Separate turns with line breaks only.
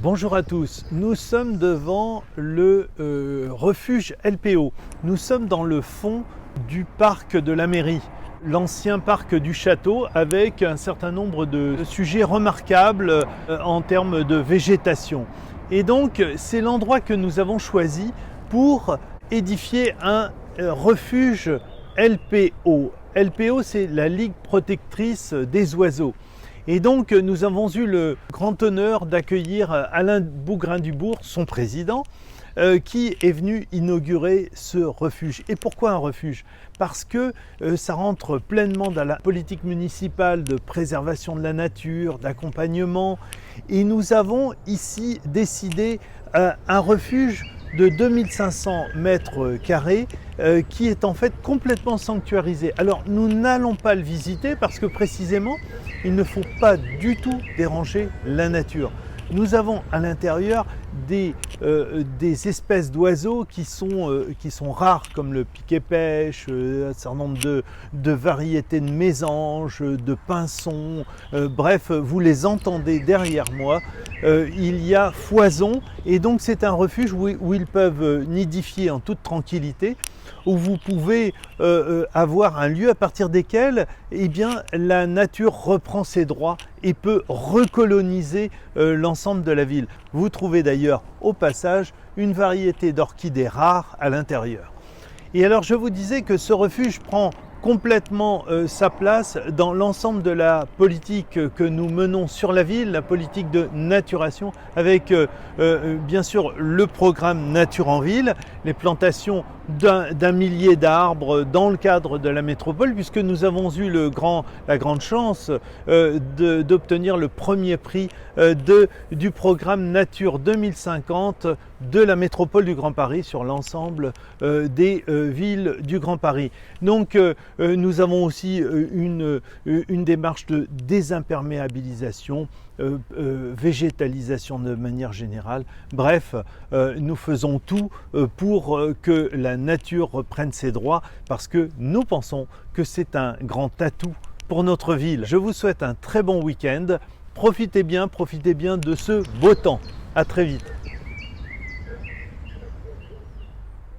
Bonjour à tous, nous sommes devant le refuge LPO. Nous sommes dans le fond du parc de la mairie, l'ancien parc du château, avec un certain nombre de sujets remarquables en termes de végétation. Et donc c'est l'endroit que nous avons choisi pour édifier un refuge LPO. LPO, c'est la Ligue protectrice des oiseaux. Et donc nous avons eu le grand honneur d'accueillir Alain Bougrain-Dubourg, son président, qui est venu inaugurer ce refuge. Et pourquoi un refuge? Parce que ça rentre pleinement dans la politique municipale de préservation de la nature, d'accompagnement. Et nous avons ici décidé un refuge de 2500 mètres carrés qui est en fait complètement sanctuarisé. Alors nous n'allons pas le visiter parce que précisément il ne faut pas du tout déranger la nature. Nous avons à l'intérieur des espèces d'oiseaux qui sont rares, comme le piquet-pêche, un certain nombre de variétés de mésanges, de pinsons, bref, vous les entendez derrière moi. Il y a foison et donc c'est un refuge où ils peuvent nidifier en toute tranquillité, où vous pouvez avoir un lieu à partir desquels la nature reprend ses droits et peut recoloniser l'ensemble de la ville. Vous trouvez d'ailleurs au passage une variété d'orchidées rares à l'intérieur. Et alors je vous disais que ce refuge prend complètement sa place dans l'ensemble de la politique que nous menons sur la ville, la politique de naturation, avec bien sûr le programme Nature en ville, les plantations d'un millier d'arbres dans le cadre de la métropole, puisque nous avons eu la grande chance d'obtenir le premier prix du programme Nature 2050 de la métropole du Grand Paris sur l'ensemble des villes du Grand Paris. Donc nous avons aussi une démarche de désimperméabilisation, végétalisation de manière générale. Bref, nous faisons tout pour que la nature reprenne ses droits parce que nous pensons que c'est un grand atout pour notre ville. Je vous souhaite un très bon week-end. Profitez bien de ce beau temps. À très vite.